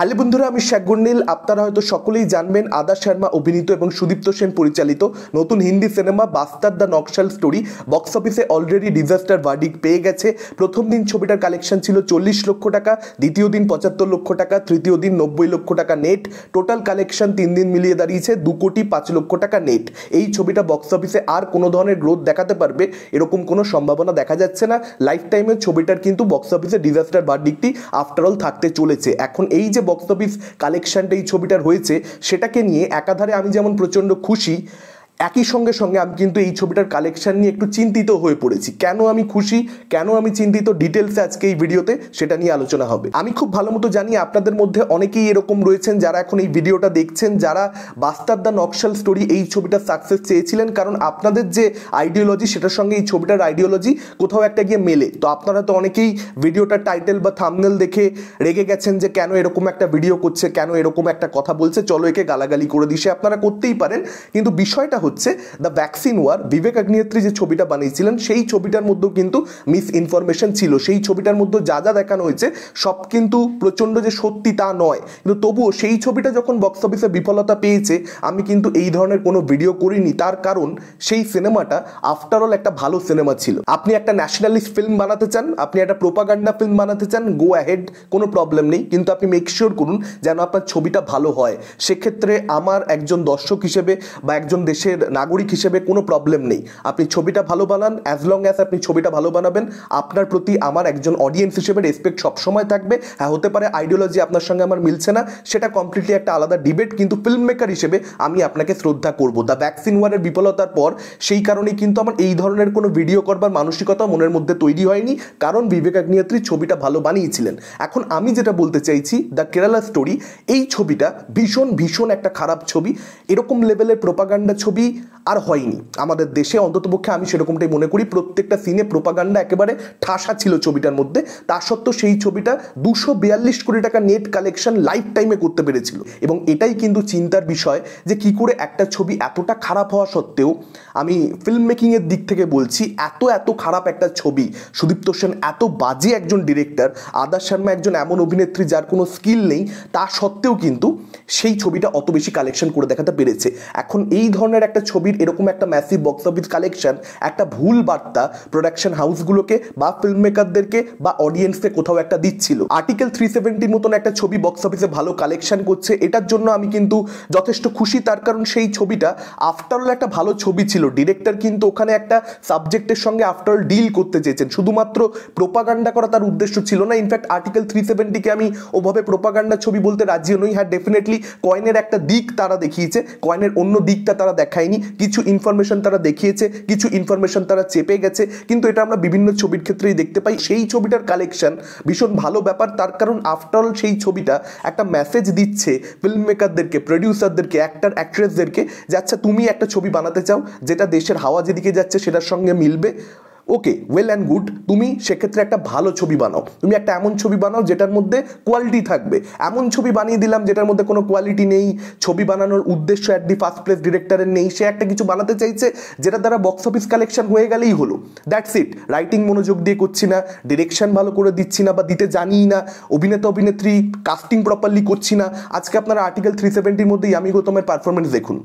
Hello বন্ধুরা, আমি শেখগুন্নিল। আপনারা হয়তো সকলেই জানবেন আদা শর্মা অভিনীত এবং সুদীপ্ত সেন পরিচালিত নতুন Hindi cinema Bastar the Naxal story box অফিসে অলরেডি ডিজাস্টার ভার্ডিক্ট পেয়ে গেছে। প্রথম দিন ছবিটার কালেকশন ছিল 40 লক্ষ টাকা, দ্বিতীয় দিন 75 লক্ষ টাকা, তৃতীয় দিন 90 লক্ষ টাকা নেট। টোটাল কালেকশন 3 দিন মিলিয়ে দাঁড়িয়েছে 2,05,00,000 টাকা নেট। এই ছবিটা বক্স অফিসে আর কোনো ধরনের গ্রোথ দেখাতে পারবে এরকম কোনো সম্ভাবনা দেখা যাচ্ছে না। লাইফ টাইমের ছবিটার কিন্তু বক্স অফিসে ডিজাস্টার ভার্ডিক্টই আফটারঅল থাকতে চলেছে। এখন এই যে বক্স অফিস কালেকশনটা এই ছবিটার হয়েছে সেটাকে নিয়ে একাধারে আমি যেমন প্রচণ্ড খুশি, একই সঙ্গে সঙ্গে আমি কিন্তু এই ছবিটার কালেকশন নিয়ে একটু চিন্তিত হয়ে পড়েছি। কেন আমি খুশি, কেন আমি চিন্তিত, ডিটেলসে আজকে এই ভিডিওতে সেটা নিয়ে আলোচনা হবে। আমি খুব ভালো মতো জানি আপনাদের মধ্যে অনেকেই এরকম রয়েছেন যারা এখন এই ভিডিওটা দেখছেন, যারা বাস্তার দ্য নকশাল স্টোরি এই ছবিটার সাকসেস চেয়েছিলেন, কারণ আপনাদের যে আইডিওলজি সেটার সঙ্গে এই ছবিটার আইডিওলজি কোথাও একটা গিয়ে মেলে। তো আপনারা তো অনেকেই ভিডিওটার টাইটেল বা থাম্বনেল দেখে রেগে গেছেন যে কেন এরকম একটা ভিডিও করছে, কেন এরকম একটা কথা বলছে, চলো একে গালাগালি করে দিই। সে আপনারা করতেই পারেন, কিন্তু বিষয়টা হচ্ছে দ্য ভ্যাকসিন ওয়ার বিবেক অগ্নিহোত্রী যে ছবিটা বানিয়েছিলেন সেই ছবিটার মধ্যেও কিন্তু মিস ইনফরমেশন ছিল। সেই ছবিটার মধ্যে যা যা দেখানো হয়েছে সব কিন্তু প্রচণ্ড যে সত্যি তা নয়, কিন্তু তবুও সেই ছবিটা যখন বক্স অফিসে বিফলতা পেয়েছে আমি কিন্তু এই ধরনের কোনো ভিডিও করিনি। তার কারণ সেই সিনেমাটা আফটারঅল একটা ভালো সিনেমা ছিল। আপনি একটা ন্যাশনালিস্ট ফিল্ম বানাতে চান, আপনি একটা প্রোপাগান্ডা ফিল্ম বানাতে চান, গো অ্যাহেড, কোনো প্রবলেম নেই, কিন্তু আপনি মেক শিওর করুন যেন আপনার ছবিটা ভালো হয়। সেক্ষেত্রে আমার একজন দর্শক হিসেবে বা একজন দেশের নাগরিক হিসেবে কোনো প্রবলেম নেই। আপনি ছবিটা ভালো বানান, অ্যাজ লং অ্যাজ আপনি ছবিটা ভালো বানাবেন, আপনার প্রতি আমার একজন অডিয়েন্স হিসেবে রেসপেক্ট সবসময় থাকবে। হ্যাঁ, হতে পারে আইডিওলজি আপনার সঙ্গে আমার মিলছে না, সেটা কমপ্লিটলি একটা আলাদা ডিবেট, কিন্তু ফিল্ম মেকার হিসেবে আমি আপনাকে শ্রদ্ধা করব। দ্য ভ্যাকসিন ওয়ারের বিফলতার পর সেই কারণেই কিন্তু আমার এই ধরনের কোনো ভিডিও করবার মানসিকতা মনের মধ্যে তৈরি হয়নি, কারণ বিবেক অগ্নিহোত্রী ছবিটা ভালো বানিয়েছিলেন। এখন আমি যেটা বলতে চাইছি, দ্য কেরালা স্টোরি এই ছবিটা ভীষণ ভীষণ একটা খারাপ ছবি। এরকম লেভেলের প্রোপাগান্ডা ছবি আর হয়নি আমাদের দেশে, অন্ততপক্ষে আমি সেরকমটাই মনে করি। প্রত্যেকটা সিনে প্রোপাগান্ডা একেবারে ঠাসা ছিল ছবিটার মধ্যে। তা সত্ত্বেও সেই ছবিটা 242 কোটি টাকা নেট কালেকশন লাইফ টাইমে করতে পেরেছিল, এবং এটাই কিন্তু চিন্তার বিষয় যে কি করে একটা ছবি এতটা খারাপ হওয়া সত্ত্বেও, আমি ফিল্ম মেকিংয়ের দিক থেকে বলছি, এত খারাপ একটা ছবি, সুদীপ্ত সেন এত বাজে একজন ডিরেক্টর, আদা শর্মা একজন এমন অভিনেত্রী যার কোনো স্কিল নেই, তা সত্ত্বেও কিন্তু সেই ছবিটা অত বেশি কালেকশন করে দেখাতে পেরেছে। এখন এই ধরনের একটা ছবির এরকম একটা ম্যাসিভ বক্স অফিস কালেকশন একটা ভুল বার্তা প্রোডাকশন হাউসগুলোকে বা ফিল্ম মেকারদেরকে বা অডিয়েন্সকে কোথাও একটা দিচ্ছিল। আর্টিকেল 370 মতন একটা ছবি বক্স অফিসে ভালো কালেকশন করছে, এটার জন্য আমি কিন্তু যথেষ্ট খুশি। তার কারণ সেই ছবিটা আফটারঅল একটা ভালো ছবি ছিল। ডিরেক্টর কিন্তু ওখানে একটা সাবজেক্টের সঙ্গে আফটারঅল ডিল করতে চেয়েছেন, শুধুমাত্র প্রোপাগান্ডা করা তার উদ্দেশ্য ছিল না। ইনফ্যাক্ট আর্টিকেল 370কে আমি ওভাবে প্রোপাগান্ডা ছবি বলতে রাজিও নই। হ্যাঁ, ডেফিনেটলি কয়েনের একটা দিক তারা দেখিয়েছে, কয়েনের অন্য দিকটা তারা দেখায়নি। কিছু ইনফরমেশন তারা দেখিয়েছে, কিছু ইনফরমেশন তারা চেপে গেছে, কিন্তু এটা আমরা বিভিন্ন ছবির ক্ষেত্রেই দেখতে পাই। সেই ছবিটার কালেকশন ভীষণ ভালো ব্যাপার, তার কারণ আফটারঅল সেই ছবিটা একটা মেসেজ দিচ্ছে ফিল্ম মেকারদেরকে, প্রডিউসারদেরকে, অ্যাক্টর অ্যাক্ট্রেসদেরকে যে আচ্ছা তুমি একটা ছবি বানাতে চাও যেটা দেশের হাওয়া যেদিকে যাচ্ছে সেটার সঙ্গে মিলবে, ওকে, ওয়েল অ্যান্ড গুড, তুমি সেক্ষেত্রে একটা ভালো ছবি বানাও, তুমি একটা এমন ছবি বানাও যেটার মধ্যে কোয়ালিটি থাকবে। এমন ছবি বানিয়ে দিলাম যেটার মধ্যে কোনো কোয়ালিটি নেই, ছবি বানানোর উদ্দেশ্য অ্যাট দি ফার্স্ট প্লেস ডিরেক্টরের নেই, সে একটা কিছু বানাতে চাইছে যেটা দ্বারা বক্স অফিস কালেকশন হয়ে গেলেই হলো, দ্যাটস ইট। রাইটিং মনোযোগ দিয়ে করছি না, ডিরেকশন ভালো করে দিচ্ছি না বা দিতে জানিই না, অভিনেতা অভিনেত্রী কাস্টিং প্রপারলি করছি না। আজকে আপনারা আর্টিকেল 370-র মধ্যে ইয়ামি গৌতমের পারফরমেন্স দেখুন,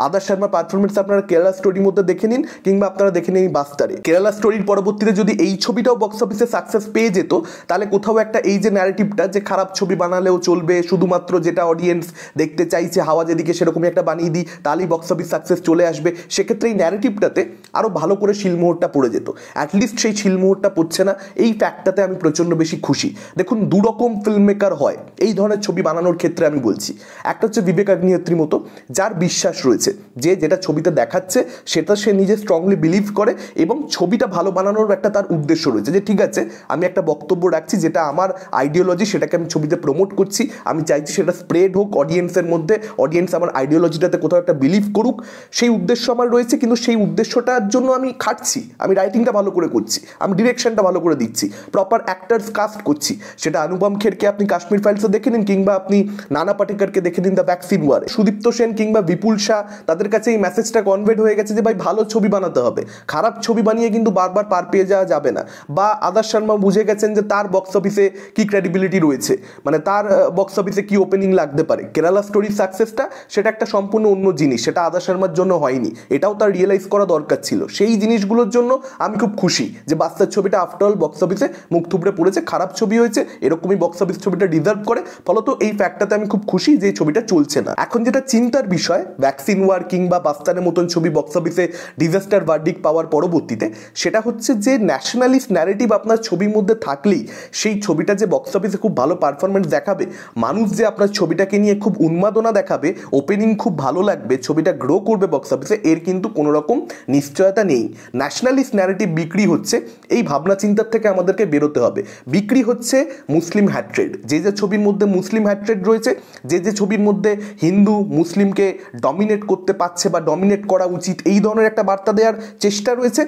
আদা শর্মার পারফরমেন্স আপনারা কেরালা স্টোরির মধ্যে দেখে নিন, কিংবা আপনারা দেখে নিন বাস্তারে। কেরালা স্টোরির পরবর্তীতে যদি এই ছবিটাও বক্স অফিসে সাকসেস পেয়ে যেত, তাহলে কোথাও একটা এই যে ন্যারেটিভটা যে খারাপ ছবি বানালেও চলবে, শুধুমাত্র যেটা অডিয়েন্স দেখতে চাইছে হাওয়া যেদিকে সেরকমই একটা বানিয়ে দিই, তাহলেই বক্স অফিস সাকসেস চলে আসবে, সেক্ষেত্রে এই ন্যারেটিভটাতে আরও ভালো করে শিলমোহরটা পড়ে যেত। অ্যাটলিস্ট সেই শিলমোহরটা পড়ছে না, এই ফ্যাক্টটাতে আমি প্রচণ্ড বেশি খুশি। দেখুন, দুরকম ফিল্ম মেকার হয় এই ধরনের ছবি বানানোর ক্ষেত্রে। আমি বলছি, একটা হচ্ছে বিবেক অগ্নিহোত্রীর মতো, যার বিশ্বাস রয়েছে যে যেটা ছবিতে দেখাচ্ছে সেটা সে নিজে স্ট্রংলি বিলিভ করে, এবং ছবিটা ভালো বানানোর একটা তার উদ্দেশ্য রয়েছে যে ঠিক আছে আমি একটা বক্তব্য রাখছি যেটা আমার আইডিওলজি, সেটাকে আমি ছবিতে প্রমোট করছি, আমি চাইছি সেটা স্প্রেড হোক অডিয়েন্সের মধ্যে, অডিয়েন্স আমার আইডিওলজিটাতে কোথাও একটা বিলিভ করুক, সেই উদ্দেশ্য আমার রয়েছে। কিন্তু সেই উদ্দেশ্যটা তার জন্য আমি খাটছি, আমি রাইটিংটা ভালো করে করছি, আমি ডিরেকশনটা ভালো করে দিচ্ছি, প্রপার অ্যাক্টার্স কাস্ট করছি। সেটা অনুপম খেরকে আপনি কাশ্মীর ফাইলসে দেখে নিন, কিংবা আপনি নানা পাটেকরকে দেখে নিন দ্য ভ্যাকসিন ওয়ারে। সুদীপ্ত সেন কিংবা বিপুল শাহ, তাদের কাছে এই মেসেজটা কনভেট হয়ে গেছে যে ভাই ভালো ছবি বানাতে হবে, খারাপ ছবি বানিয়ে কিন্তু বারবার পার পেয়ে যাওয়া যাবে না। বা আদার শর্মা বুঝে গেছেন যে তার বক্স অফিসে কি ক্রেডিবিলিটি রয়েছে, মানে তার বক্স অফিসে কি ওপেনিং লাগতে পারে। কেরালা স্টোরির সাকসেসটা সেটা একটা সম্পূর্ণ অন্য জিনিস, সেটা আদার শর্মার জন্য হয়নি, এটাও তার রিয়েলাইজ করা দরকার ছিল। সেই জিনিসগুলোর জন্য আমি খুব খুশি যে বাস্তার ছবিটা আফটারঅল বক্স অফিসে মুখ থুবড়ে পড়েছে, খারাপ ছবি হয়েছে, এরকমই বক্স অফিস ছবিটা ডিজার্ভ করে। ফলত এই ফ্যাক্টটাতে আমি খুব খুশি যে ছবিটা চলছে না। এখন যেটা চিন্তার বিষয়, ভ্যাকসিন ওয়ার কিংবা বাস্তানের মতন ছবি বক্স অফিসে ডিজাস্টার ভার্ডিক্ট পাওয়ার পরবর্তীতে, সেটা হচ্ছে যে ন্যাশনালিস্ট ন্যারেটিভ আপনার ছবির মধ্যে থাকলেই সেই ছবিটা যে বক্স অফিসে খুব ভালো পারফরমেন্স দেখাবে, মানুষ যে আপনার ছবিটাকে নিয়ে খুব উন্মাদনা দেখাবে, ওপেনিং খুব ভালো লাগবে, ছবিটা গ্রো করবে বক্স অফিসে, এর কিন্তু কোনো রকম নিশ্চয়তা নেই। ন্যাশনালিস্ট ন্যারেটিভ বিক্রি হচ্ছে, এই ভাবনা চিন্তার থেকে আমাদেরকে বেরোতে হবে। বিক্রি হচ্ছে মুসলিম হ্যাট্রেড, যে যে ছবির মধ্যে মুসলিম হ্যাট্রেড রয়েছে, যে যে ছবির মধ্যে হিন্দু মুসলিমকে ডমিনেট করতে পারছে বা ডমিনেট করা উচিত, এই ধরনের একটা বার্তা দেওয়ার চেষ্টা রয়েছে,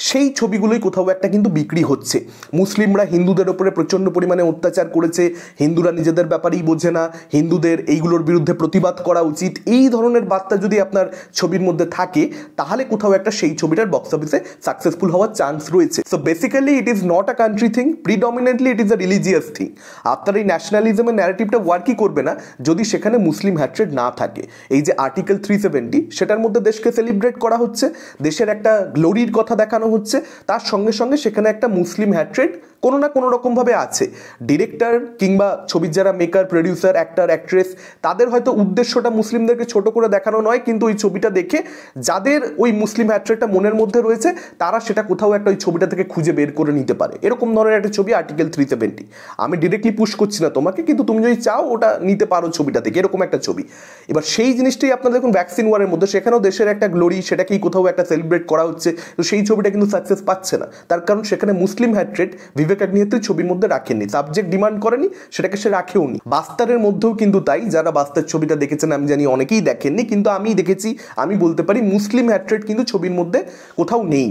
সেই ছবিগুলোই কোথাও একটা কিন্তু বিক্রি হচ্ছে। মুসলিমরা হিন্দুদের ওপরে প্রচণ্ড পরিমাণে অত্যাচার করেছে, হিন্দুরা নিজেদের ব্যাপারেই বোঝে না, হিন্দুদের এইগুলোর বিরুদ্ধে প্রতিবাদ করা উচিত, এই ধরনের বার্তা যদি আপনার ছবির মধ্যে থাকে, তাহলে কোথাও একটা সেই ছবিটার বক্স অফিসে সাকসেসফুল হওয়ার চান্স রয়েছে। So basically it is not a country thing, predominantly it is a religious thing. আপনার এই ন্যাশনালিজমের ন্যারেটিভটা ওয়ার্কই করবে না যদি সেখানে মুসলিম হ্যাট্রেড না থাকে। এই যে আর্টিকেল 370, সেটার মধ্যে দেশকে সেলিব্রেট করা হচ্ছে, দেশের একটা গ্লোরির কথা দেখানো হচ্ছে, তার সঙ্গে সঙ্গে সেখানে একটা মুসলিম হ্যাট্রেড কোনো না কোনো রকমভাবে আছে। ডিরেক্টর কিংবা ছবির যারা মেকার, প্রডিউসার, অ্যাক্টর, অ্যাক্ট্রেস, তাদের হয়তো উদ্দেশ্যটা মুসলিমদেরকে ছোট করে দেখানো নয়, কিন্তু ওই ছবিটা দেখে যাদের ওই মুসলিম হ্যাট্রেডটা মনের মধ্যে রয়েছে, তারা সেটা কোথাও একটা ওই ছবিটা থেকে খুঁজে বের করে নিতে পারে। এরকম ধরনের একটা ছবি আর্টিকেল 370। আমি ডিরেক্টলি পুশ করছি না তোমাকে, কিন্তু তুমি যদি চাও ওটা নিতে পারো ছবিটা থেকে, এরকম একটা ছবি। এবার সেই জিনিসটাই আপনারা দেখুন ভ্যাকসিন ওয়ারের মধ্যে, সেখানেও দেশের একটা গ্লোরি, সেটাকেই কোথাও একটা সেলিব্রেট করা হচ্ছে, তো সেই ছবিটা কিন্তু সাকসেস পাচ্ছে না। তার কারণ সেখানে মুসলিম হ্যাট্রেড বিবেক অগ্নিহোত্রী ছবির মধ্যে রাখেননি, সাবজেক্ট ডিমান্ড করেনি, সেটাকে সে রাখেওনি। বাস্তারের মধ্যেও কিন্তু তাই, যারা বাস্তার ছবিটা দেখেছেন আমি জানি অনেকেই দেখেননি, কিন্তু আমি দেখেছি, আমি বলতে পারি মুসলিম হ্যাট্রেড কিন্তু ছবির মধ্যে কোথাও নেই,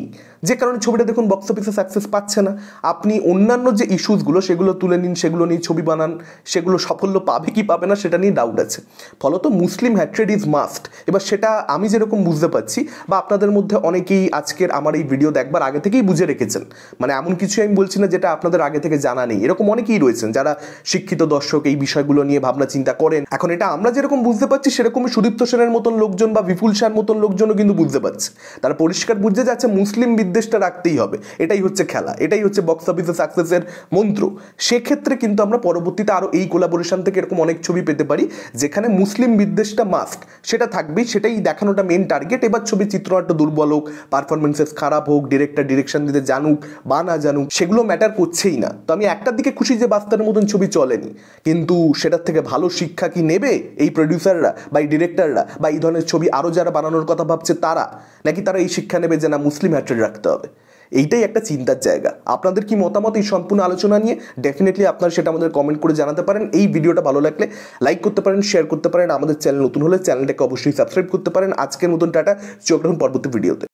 যে কারণে ছবিটা দেখুন বক্স অফিসে সাকসেস পাচ্ছে না। আপনি অন্যান্য যে ইস্যুসগুলো সেগুলো তুলে নিন, সেগুলো নিয়ে ছবি বানান, সেগুলো সাফল্য পাবে কি পাবে না সেটা নিয়ে ডাউট আছে। ফলত মুসলিম হ্যাট্রেড ইজ মাস্ট। এবার সেটা আমি যেরকম বুঝতে পারছি, বা আপনাদের মধ্যে অনেকেই আজকের আমার এই ভিডিও দেখবার আগে থেকেই বুঝে রেখেছেন, মানে এমন কিছু আমি বলছি না যেটা আপনাদের আগে থেকে জানা নেই, এরকম অনেকেই রয়েছেন যারা শিক্ষিত দর্শক, এই বিষয়গুলো নিয়ে ভাবনা চিন্তা করেন। এখন এটা আমরা যেরকম বুঝতে পারছি, সেরকমই সুদীপ্ত সেনের মতন লোকজন বা বিপুল শাহর মতন লোকজনও কিন্তু বুঝতে পারছে। তারা পরিষ্কার বুঝতে যাচ্ছে মুসলিম বিদ্বেষটা রাখতেই হবে, এটাই হচ্ছে খেলা, এটাই হচ্ছে বক্স অফিসে সাকসেসের মন্ত্র। সেক্ষেত্রে কিন্তু আমরা পরবর্তীতে আরও এই কোলাবোরেশন থেকে এরকম অনেক ছবি পেতে পারি যেখানে মুসলিম বিদ্বেষটা মাস্ট, সেটা থাকবেই, সেটাই দেখানোটা মেন টার্গেট। এবার ছবির চিত্রনাট্য দুর্বল হোক, পারফরমেন্সেস খারাপ হোক, ডিরেক্টর ডিরেকশন দিতে জানুক বা না জানুক, সেগুলো ম্যাটার করছেই না। তো আমি একটার দিকে খুশি যে বাস্তারের মতন ছবি চলেনি, কিন্তু সেটার থেকে ভালো শিক্ষা কি নেবে এই প্রডিউসাররা বা এই ডিরেক্টররা বা এই ধরনের ছবি আরও যারা বানানোর কথা ভাবছে তারা, নাকি তারা এই শিক্ষা নেবে যে না মুসলিম হ্যাট্রেড রাখতে হবে? এইটাই একটা চিন্তার জায়গা। আপনাদের কি মতামত এই সম্পূর্ণ আলোচনা নিয়ে? ডেফিনেটলি আপনারা সেটা আমাদের কমেন্ট করে জানাতে পারেন। এই ভিডিওটা ভালো লাগলে লাইক করতে পারেন, শেয়ার করতে পারেন। আমাদের চ্যানেল নতুন হলে চ্যানেলটাকে অবশ্যই সাবস্ক্রাইব করতে পারেন। আজকের মতন টাটা, চোখ রাখুন পরবর্তী ভিডিওতে।